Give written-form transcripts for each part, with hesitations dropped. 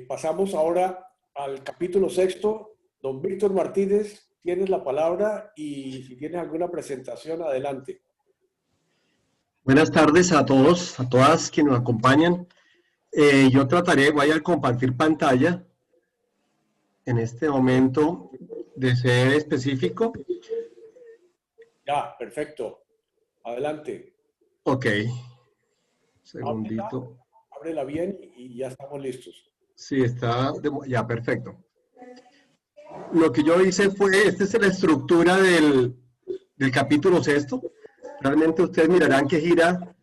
Pasamos ahora al capítulo sexto. Don Víctor Martínez, tienes la palabra y si tienes alguna presentación, adelante. Buenas tardes a todos, a todas quienes nos acompañan. Yo voy a compartir pantalla en este momento de ser específico. Ya, perfecto. Adelante. Ok. Segundito. Ábrela bien y ya estamos listos. Sí, ya, perfecto. Lo que yo hice fue, esta es la estructura del capítulo sexto. Realmente ustedes mirarán que gira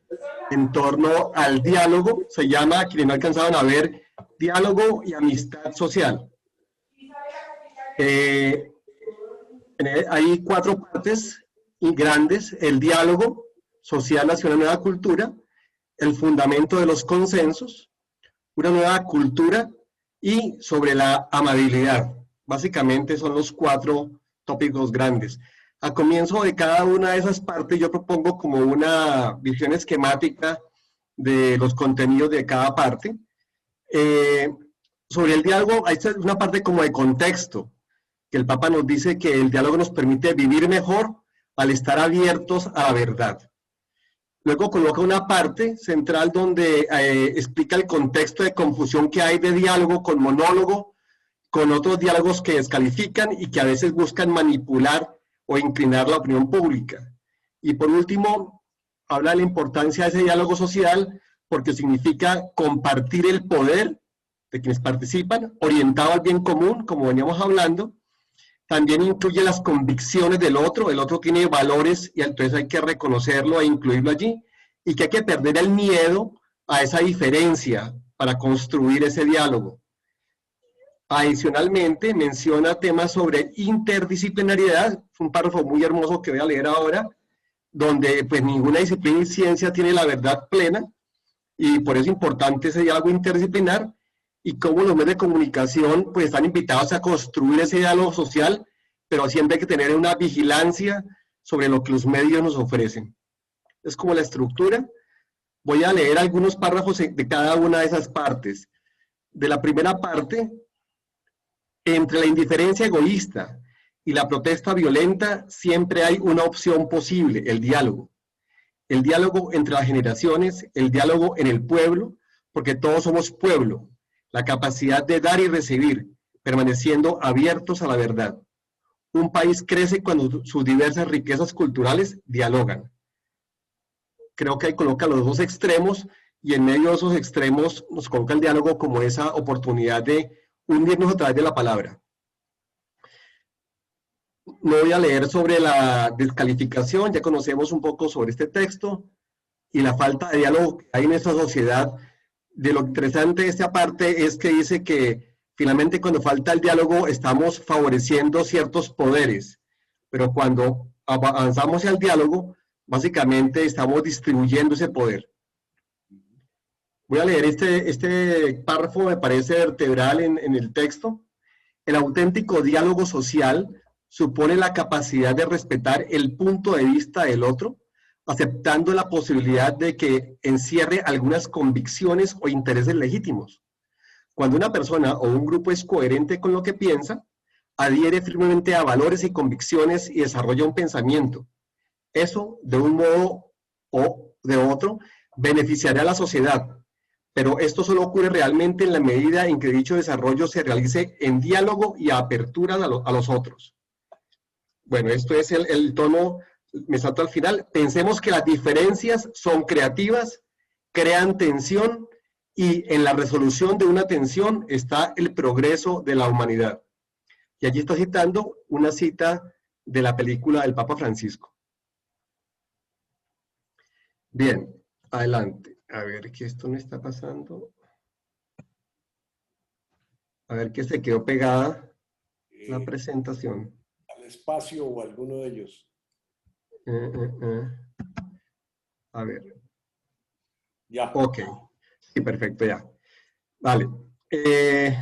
en torno al diálogo. Se llama, quienes no alcanzaron a ver, diálogo y amistad social. Hay 4 partes grandes: el diálogo social hacia una nueva cultura, el fundamento de los consensos, una nueva cultura y sobre la amabilidad. Básicamente son los 4 tópicos grandes. A comienzo de cada una de esas partes yo propongo como una visión esquemática de los contenidos de cada parte. Sobre el diálogo hay una parte como de contexto, que el Papa nos dice que el diálogo nos permite vivir mejor al estar abiertos a la verdad. Luego coloca una parte central donde explica el contexto de confusión que hay de diálogo con monólogo, con otros diálogos que descalifican y que a veces buscan manipular o inclinar la opinión pública. Y por último, habla de la importancia de ese diálogo social porque significa compartir el poder de quienes participan, orientado al bien común, como veníamos hablando. También incluye las convicciones del otro. El otro tiene valores y entonces hay que reconocerlo e incluirlo allí, y que hay que perder el miedo a esa diferencia para construir ese diálogo. Adicionalmente, menciona temas sobre interdisciplinariedad, un párrafo muy hermoso que voy a leer ahora, donde pues ninguna disciplina y ciencia tiene la verdad plena, y por eso es importante ese diálogo interdisciplinar, y cómo los medios de comunicación pues están invitados a construir ese diálogo social, pero siempre hay que tener una vigilancia sobre lo que los medios nos ofrecen. Es como la estructura. Voy a leer algunos párrafos de cada una de esas partes. De la primera parte: entre la indiferencia egoísta y la protesta violenta siempre hay una opción posible: el diálogo. El diálogo entre las generaciones, el diálogo en el pueblo, porque todos somos pueblo. La capacidad de dar y recibir, permaneciendo abiertos a la verdad. Un país crece cuando sus diversas riquezas culturales dialogan. Creo que ahí coloca los 2 extremos, y en medio de esos extremos nos coloca el diálogo como esa oportunidad de unirnos a través de la palabra. No voy a leer sobre la descalificación, ya conocemos un poco sobre este texto, y la falta de diálogo que hay en esta sociedad. De lo interesante de esta parte es que dice que finalmente cuando falta el diálogo estamos favoreciendo ciertos poderes, pero cuando avanzamos hacia el diálogo, básicamente estamos distribuyendo ese poder. Voy a leer este párrafo, me parece vertebral en el texto. El auténtico diálogo social supone la capacidad de respetar el punto de vista del otro, aceptando la posibilidad de que encierre algunas convicciones o intereses legítimos. Cuando una persona o un grupo es coherente con lo que piensa, adhiere firmemente a valores y convicciones y desarrolla un pensamiento. Eso, de un modo o de otro, beneficiará a la sociedad, pero esto solo ocurre realmente en la medida en que dicho desarrollo se realice en diálogo y apertura a los otros. Bueno, esto es el tono. Me salto al final. Pensemos que las diferencias son creativas, crean tensión, y en la resolución de una tensión está el progreso de la humanidad. Y allí está citando una cita de la película del Papa Francisco. Bien, adelante. A ver, que esto me está pasando. A ver, que se quedó pegada la presentación. Al espacio o alguno de ellos. A ver. Ya. Ok. Sí, perfecto, ya. Vale. El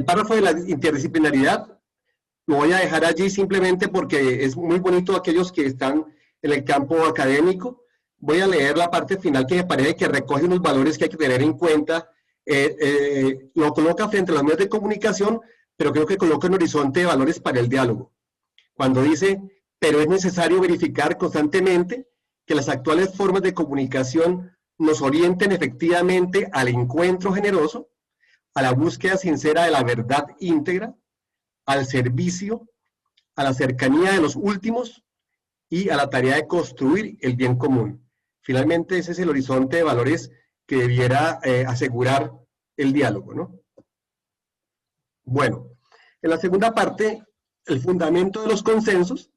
párrafo de la interdisciplinaridad lo voy a dejar allí simplemente porque es muy bonito aquellos que están en el campo académico. Voy a leer la parte final que me parece que recoge unos valores que hay que tener en cuenta lo coloca frente a los medios de comunicación, pero creo que coloca un horizonte de valores para el diálogo. Cuando dice, pero es necesario verificar constantemente que las actuales formas de comunicación nos orienten efectivamente al encuentro generoso, a la búsqueda sincera de la verdad íntegra, al servicio, a la cercanía de los últimos y a la tarea de construir el bien común. Finalmente, ese es el horizonte de valores que debiera asegurar el diálogo, ¿no? Bueno, en la segunda parte, el fundamento de los consensos,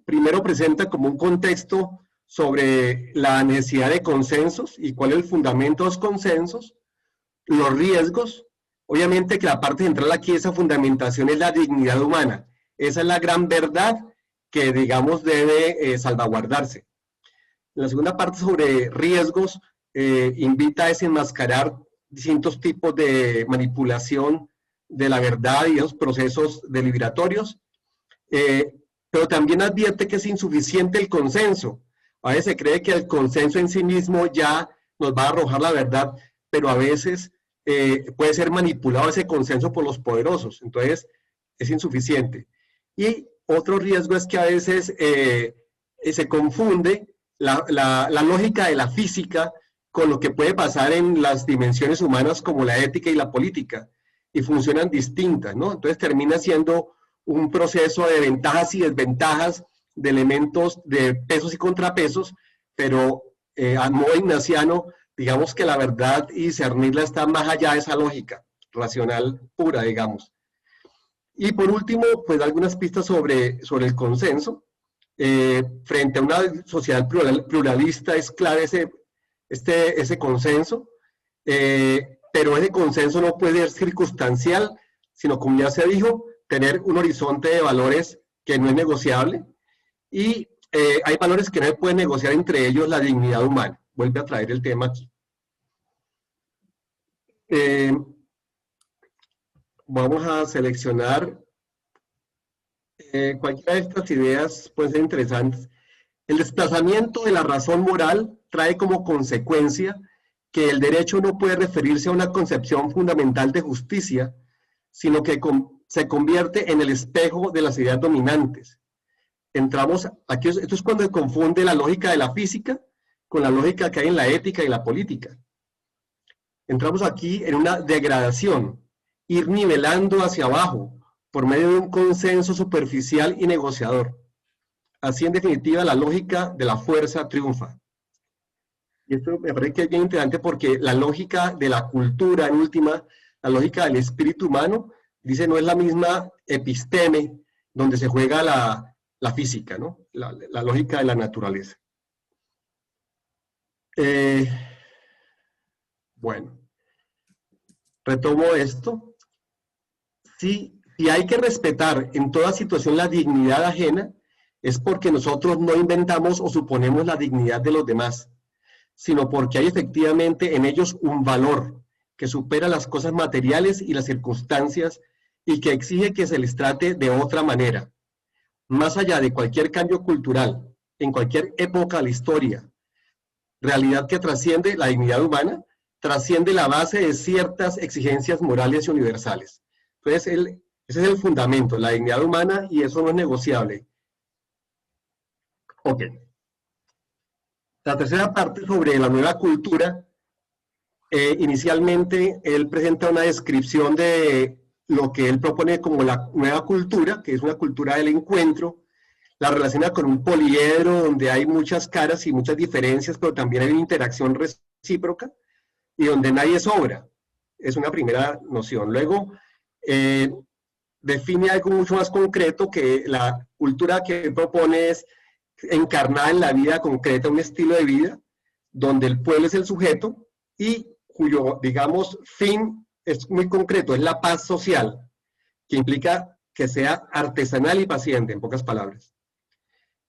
primero presenta como un contexto sobre la necesidad de consensos y cuál es el fundamento de los consensos, los riesgos. Obviamente que la parte central aquí de esa fundamentación es la dignidad humana. Esa es la gran verdad que, digamos, debe salvaguardarse. En la segunda parte sobre riesgos, invita a desenmascarar distintos tipos de manipulación de la verdad y esos procesos deliberatorios, pero también advierte que es insuficiente el consenso. A veces se cree que el consenso en sí mismo ya nos va a arrojar la verdad, pero a veces puede ser manipulado ese consenso por los poderosos, entonces es insuficiente. Y otro riesgo es que a veces se confunde la lógica de la física con lo que puede pasar en las dimensiones humanas como la ética y la política, y funcionan distintas, ¿no? Entonces termina siendo un proceso de ventajas y desventajas, de elementos de pesos y contrapesos, pero a modo ignaciano, digamos que la verdad y discernirla está más allá de esa lógica racional pura, digamos. Y por último, pues algunas pistas sobre el consenso. Frente a una sociedad pluralista es clave ese consenso, pero ese consenso no puede ser circunstancial, sino, como ya se dijo, tener un horizonte de valores que no es negociable, y hay valores que no se pueden negociar, entre ellos la dignidad humana. Vuelve a traer el tema aquí. Vamos a seleccionar cualquiera de estas ideas, pueden ser interesantes. El desplazamiento de la razón moral trae como consecuencia que el derecho no puede referirse a una concepción fundamental de justicia, sino que se convierte en el espejo de las ideas dominantes. Entramos aquí, esto es cuando se confunde la lógica de la física con la lógica que hay en la ética y la política. Entramos aquí en una degradación, ir nivelando hacia abajo por medio de un consenso superficial y negociador. Así, en definitiva, la lógica de la fuerza triunfa. Y esto me parece que es bien interesante porque la lógica de la cultura, en última, la lógica del espíritu humano, dice, no es la misma episteme donde se juega la física, ¿no? La lógica de la naturaleza. Bueno, retomo esto. Si hay que respetar en toda situación la dignidad ajena, es porque nosotros no inventamos o suponemos la dignidad de los demás, sino porque hay efectivamente en ellos un valor que supera las cosas materiales y las circunstancias y que exige que se les trate de otra manera. Más allá de cualquier cambio cultural, en cualquier época de la historia, realidad que trasciende la dignidad humana, trasciende la base de ciertas exigencias morales y universales. Entonces, ese es el fundamento, la dignidad humana, y eso no es negociable. Ok. La tercera parte sobre la nueva cultura, inicialmente él presenta una descripción de lo que él propone como la nueva cultura, que es una cultura del encuentro, la relaciona con un poliedro donde hay muchas caras y muchas diferencias, pero también hay una interacción recíproca y donde nadie sobra. Es una primera noción. Luego, define algo mucho más concreto, que la cultura que propone es encarnada en la vida concreta, un estilo de vida donde el pueblo es el sujeto y cuyo, digamos, fin es muy concreto, es la paz social, que implica que sea artesanal y paciente, en pocas palabras.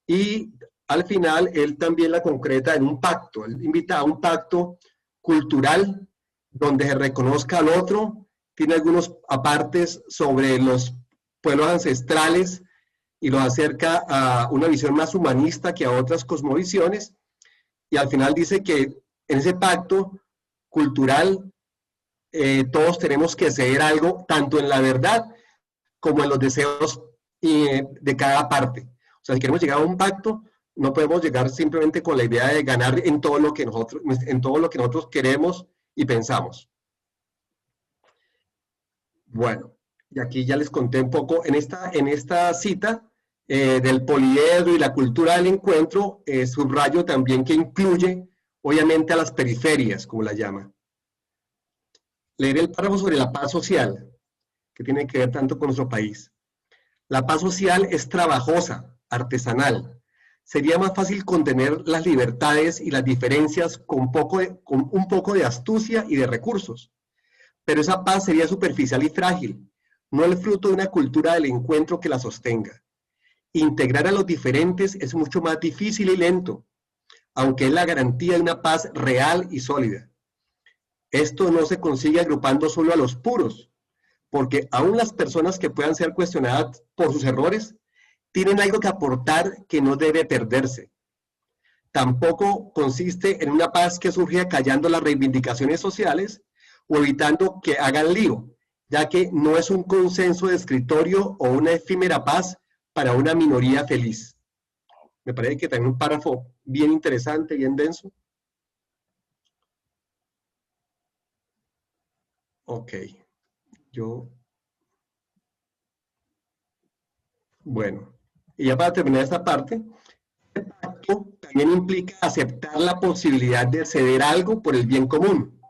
Y al final, él también la concreta en un pacto, él invita a un pacto cultural donde se reconozca al otro, tiene algunos apartes sobre los pueblos ancestrales y los acerca a una visión más humanista que a otras cosmovisiones, y al final dice que en ese pacto cultural todos tenemos que ceder algo, tanto en la verdad como en los deseos de cada parte. O sea, si queremos llegar a un pacto, no podemos llegar simplemente con la idea de ganar en todo lo que nosotros queremos y pensamos. Bueno, y aquí ya les conté un poco, en esta cita del poliedro y la cultura del encuentro, subrayo también que incluye, obviamente, a las periferias, como la llama. Leer el párrafo sobre la paz social, que tiene que ver tanto con nuestro país. La paz social es trabajosa, artesanal. Sería más fácil contener las libertades y las diferencias con un poco de astucia y de recursos. Pero esa paz sería superficial y frágil, no el fruto de una cultura del encuentro que la sostenga. Integrar a los diferentes es mucho más difícil y lento, aunque es la garantía de una paz real y sólida. Esto no se consigue agrupando solo a los puros, porque aún las personas que puedan ser cuestionadas por sus errores tienen algo que aportar que no debe perderse. Tampoco consiste en una paz que surge callando las reivindicaciones sociales o evitando que hagan lío, ya que no es un consenso de escritorio o una efímera paz para una minoría feliz. Me parece que también un párrafo bien interesante, bien denso. Ok, bueno, y ya para terminar esta parte, el pacto también implica aceptar la posibilidad de ceder algo por el bien común.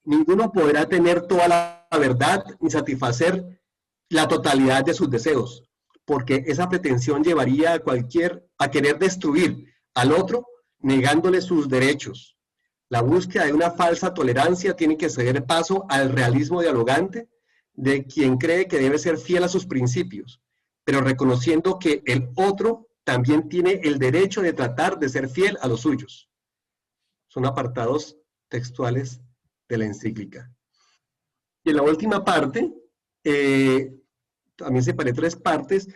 Ninguno podrá tener toda la verdad ni satisfacer la totalidad de sus deseos, porque esa pretensión llevaría a querer destruir al otro negándole sus derechos. La búsqueda de una falsa tolerancia tiene que ceder paso al realismo dialogante de quien cree que debe ser fiel a sus principios, pero reconociendo que el otro también tiene el derecho de tratar de ser fiel a los suyos. Son apartados textuales de la encíclica. Y en la última parte, también separé 3 partes,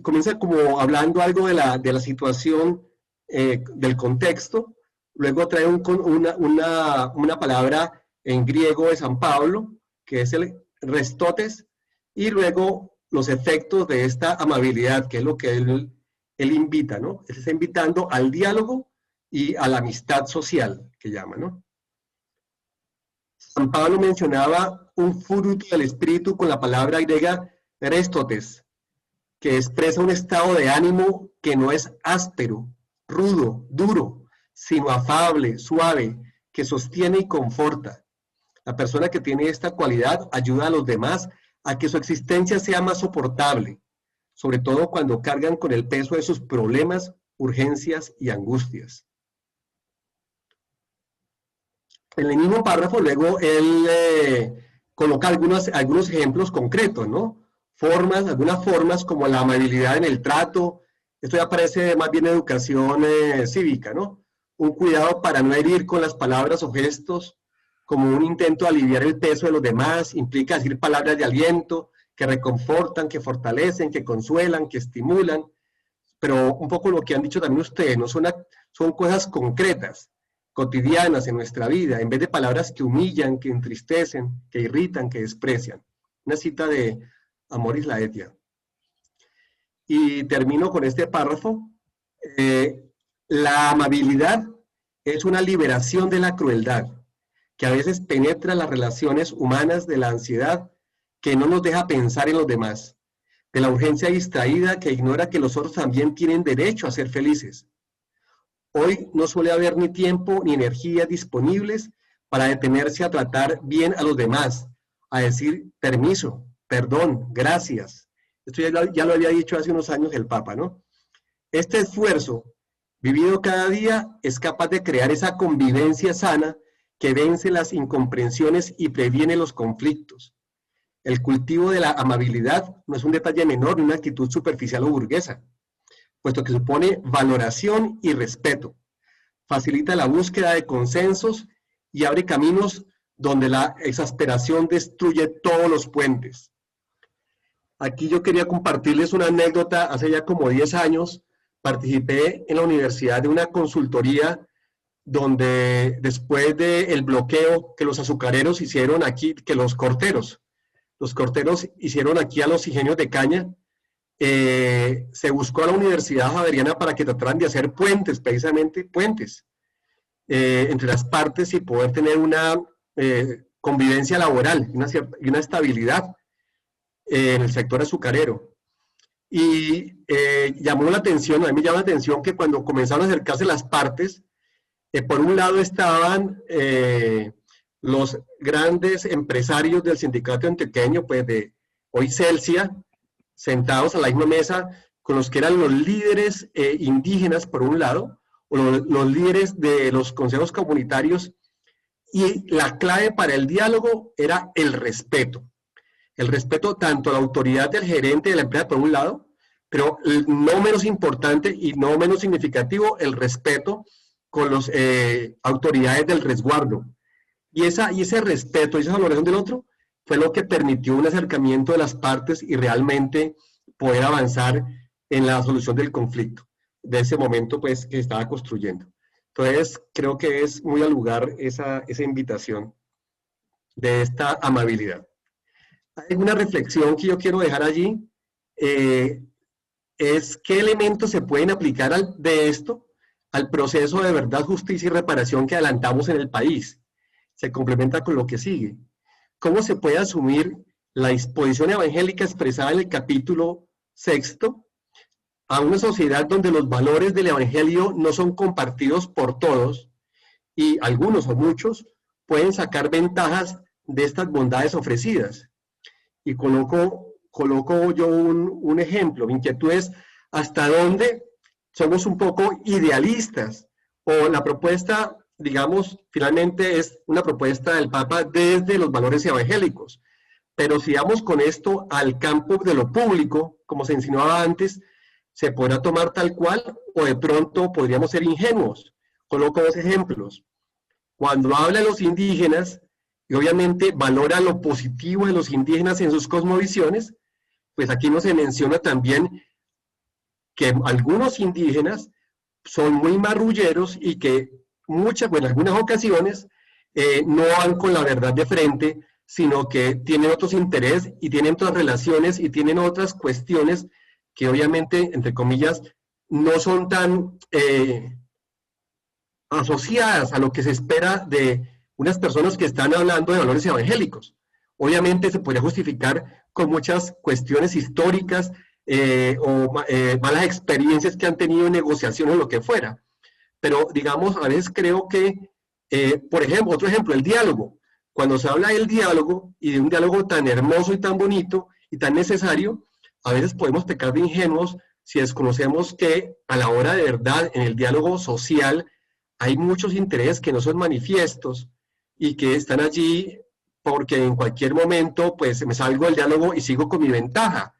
comienza como hablando algo de la situación del contexto, luego trae una palabra en griego de San Pablo, que es el restotes, y luego los efectos de esta amabilidad, que es lo que él invita, ¿no? Él está invitando al diálogo y a la amistad social, que llama, ¿no? San Pablo mencionaba un fruto del espíritu con la palabra griega restotes, que expresa un estado de ánimo que no es áspero, rudo, duro, sino afable, suave, que sostiene y conforta. La persona que tiene esta cualidad ayuda a los demás a que su existencia sea más soportable, sobre todo cuando cargan con el peso de sus problemas, urgencias y angustias. En el mismo párrafo, luego él coloca algunos ejemplos concretos, ¿no? Algunas formas como la amabilidad en el trato. Esto ya parece más bien educación cívica, ¿no? Un cuidado para no herir con las palabras o gestos, como un intento de aliviar el peso de los demás, implica decir palabras de aliento, que reconfortan, que fortalecen, que consuelan, que estimulan, pero un poco lo que han dicho también ustedes, ¿no? Son cosas concretas, cotidianas en nuestra vida, en vez de palabras que humillan, que entristecen, que irritan, que desprecian. Una cita de Amoris Laetia. Y termino con este párrafo. La amabilidad es una liberación de la crueldad, que a veces penetra las relaciones humanas, de la ansiedad que no nos deja pensar en los demás, de la urgencia distraída que ignora que los otros también tienen derecho a ser felices. Hoy no suele haber ni tiempo ni energía disponibles para detenerse a tratar bien a los demás, a decir permiso, perdón, gracias. Esto ya lo había dicho hace unos años el Papa, ¿no? Este esfuerzo, vivido cada día, es capaz de crear esa convivencia sana que vence las incomprensiones y previene los conflictos. El cultivo de la amabilidad no es un detalle menor ni una actitud superficial o burguesa, puesto que supone valoración y respeto, facilita la búsqueda de consensos y abre caminos donde la exasperación destruye todos los puentes. Aquí yo quería compartirles una anécdota. Hace ya como 10 años participé en la universidad de una consultoría donde después del bloqueo que los azucareros hicieron aquí, que los corteros hicieron aquí a los ingenios de caña, se buscó a la Universidad Javeriana para que trataran de hacer puentes, precisamente puentes, entre las partes y poder tener una convivencia laboral y una estabilidad en el sector azucarero. Y llamó la atención, a mí me llama la atención que cuando comenzaron a acercarse las partes, por un lado estaban los grandes empresarios del sindicato antioqueño, pues de hoy Celsia, sentados a la misma mesa con los que eran los líderes indígenas, por un lado, o los líderes de los consejos comunitarios, y la clave para el diálogo era el respeto tanto a la autoridad del gerente de la empresa, por un lado, pero no menos importante y no menos significativo, el respeto con las autoridades del resguardo. Y ese respeto y esa valoración del otro fue lo que permitió un acercamiento de las partes y realmente poder avanzar en la solución del conflicto, de ese momento pues que estaba construyendo. Entonces, creo que es muy al lugar esa invitación de esta amabilidad. Hay una reflexión que yo quiero dejar allí, es qué elementos se pueden aplicar de esto al proceso de verdad, justicia y reparación que adelantamos en el país. Se complementa con lo que sigue. ¿Cómo se puede asumir la disposición evangélica expresada en el capítulo 6 a una sociedad donde los valores del evangelio no son compartidos por todos y algunos o muchos pueden sacar ventajas de estas bondades ofrecidas? Y coloco yo un ejemplo. Mi inquietud es hasta dónde somos un poco idealistas, o la propuesta, digamos, finalmente es una propuesta del Papa desde los valores evangélicos. Pero si vamos con esto al campo de lo público, como se insinuaba antes, se podrá tomar tal cual o de pronto podríamos ser ingenuos. Coloco dos ejemplos. Cuando habla de los indígenas, y obviamente valora lo positivo de los indígenas en sus cosmovisiones, pues aquí no se menciona también que algunos indígenas son muy marrulleros y que en algunas ocasiones no van con la verdad de frente, sino que tienen otros intereses y tienen otras relaciones y tienen otras cuestiones que obviamente, entre comillas, no son tan asociadas a lo que se espera de unas personas que están hablando de valores evangélicos. Obviamente se podría justificar con muchas cuestiones históricas malas experiencias que han tenido en negociaciones o lo que fuera. Pero, digamos, a veces creo que, por ejemplo, otro ejemplo, el diálogo. Cuando se habla del diálogo y de un diálogo tan hermoso y tan bonito y tan necesario, a veces podemos pecar de ingenuos si desconocemos que a la hora de verdad, en el diálogo social, hay muchos intereses que no son manifiestos y que están allí porque en cualquier momento pues me salgo del diálogo y sigo con mi ventaja.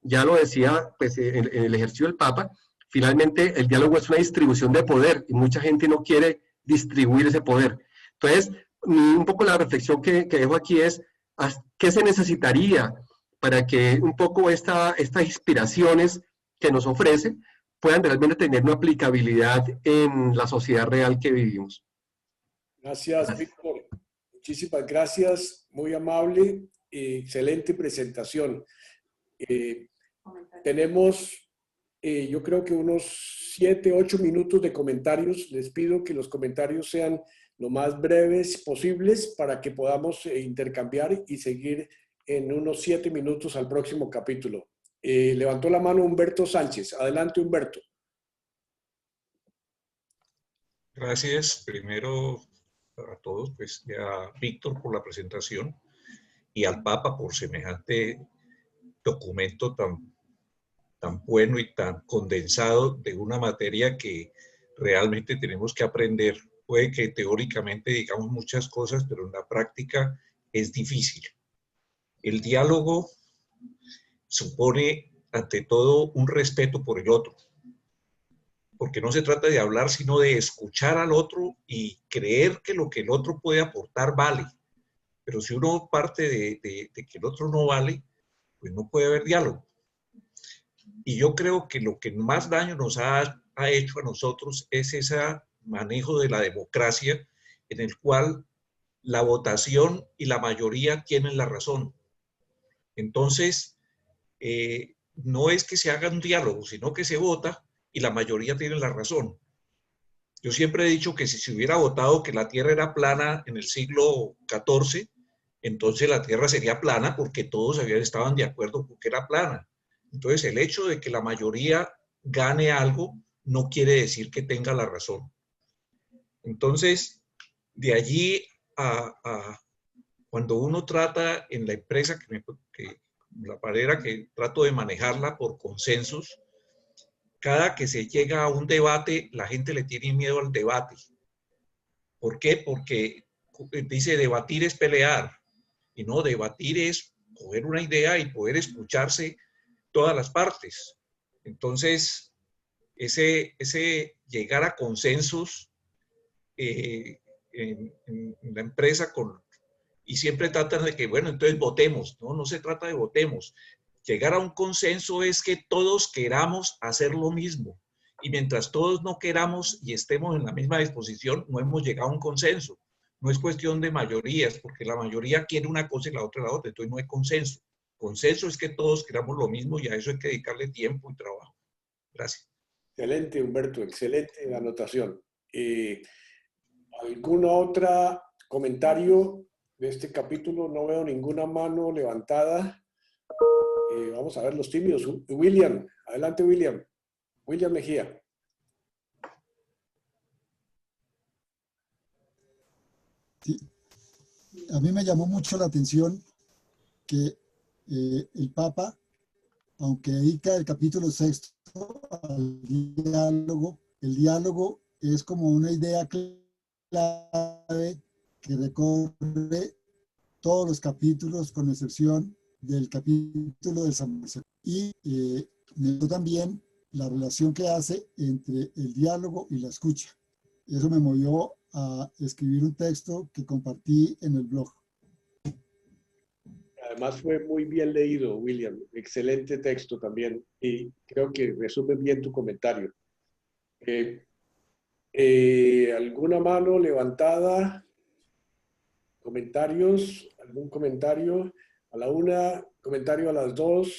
Ya lo decía pues en el ejercicio del Papa, finalmente el diálogo es una distribución de poder y mucha gente no quiere distribuir ese poder. Entonces, un poco la reflexión que dejo aquí es, ¿qué se necesitaría para que un poco estas inspiraciones que nos ofrece puedan realmente tener una aplicabilidad en la sociedad real que vivimos? Gracias, Víctor. Muchísimas gracias, muy amable, excelente presentación. Tenemos, yo creo que unos 7, 8 minutos de comentarios. Les pido que los comentarios sean lo más breves posibles para que podamos intercambiar y seguir en unos 7 minutos al próximo capítulo. Levantó la mano Humberto Sánchez. Adelante, Humberto. Gracias primero a todos, pues, y a Víctor por la presentación y al Papa por semejante documento tan bueno y tan condensado de una materia que realmente tenemos que aprender. Puede que teóricamente digamos muchas cosas, pero en la práctica es difícil. El diálogo supone, ante todo, un respeto por el otro, porque no se trata de hablar, sino de escuchar al otro y creer que lo que el otro puede aportar vale. Pero si uno parte de que el otro no vale, pues no puede haber diálogo. Y yo creo que lo que más daño nos ha hecho a nosotros es esa manejo de la democracia en el cual la votación y la mayoría tienen la razón. Entonces, no es que se haga un diálogo, sino que se vota y la mayoría tiene la razón. Yo siempre he dicho que si se hubiera votado que la Tierra era plana en el siglo XIV, entonces la Tierra sería plana porque todos estaban de acuerdo con que era plana. Entonces, el hecho de que la mayoría gane algo no quiere decir que tenga la razón. Entonces, de allí a cuando uno trata en la empresa, la manera que trato de manejarla por consensos, cada que se llega a un debate, la gente le tiene miedo al debate. ¿Por qué? Porque dice debatir es pelear. Y no, debatir es coger una idea y poder escucharse todas las partes. Entonces, ese llegar a consensos en la empresa y siempre tratan de que, bueno, entonces votemos. No, no se trata de votemos. Llegar a un consenso es que todos queramos hacer lo mismo. Y mientras todos no queramos y estemos en la misma disposición, no hemos llegado a un consenso. No es cuestión de mayorías, porque la mayoría quiere una cosa y la otra la otra. Entonces no hay consenso. Consenso es que todos queramos lo mismo y a eso hay que dedicarle tiempo y trabajo. Gracias. Excelente, Humberto, excelente anotación. ¿Algún otro comentario de este capítulo? No veo ninguna mano levantada. Vamos a ver los tímidos. William, adelante William. William Mejía. Sí. A mí me llamó mucho la atención que el Papa, aunque dedica el capítulo 6 al diálogo, el diálogo es como una idea clave que recorre todos los capítulos con excepción del capítulo de San Marcelo. Y me gustó también la relación que hace entre el diálogo y la escucha. Eso me movió a escribir un texto que compartí en el blog. Además fue muy bien leído, William. Excelente texto también. Y creo que resume bien tu comentario. ¿Alguna mano levantada? ¿Comentarios? ¿Algún comentario? A la una, comentario a las dos.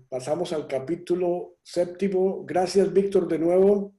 Pasamos al capítulo 7. Gracias, Víctor, de nuevo.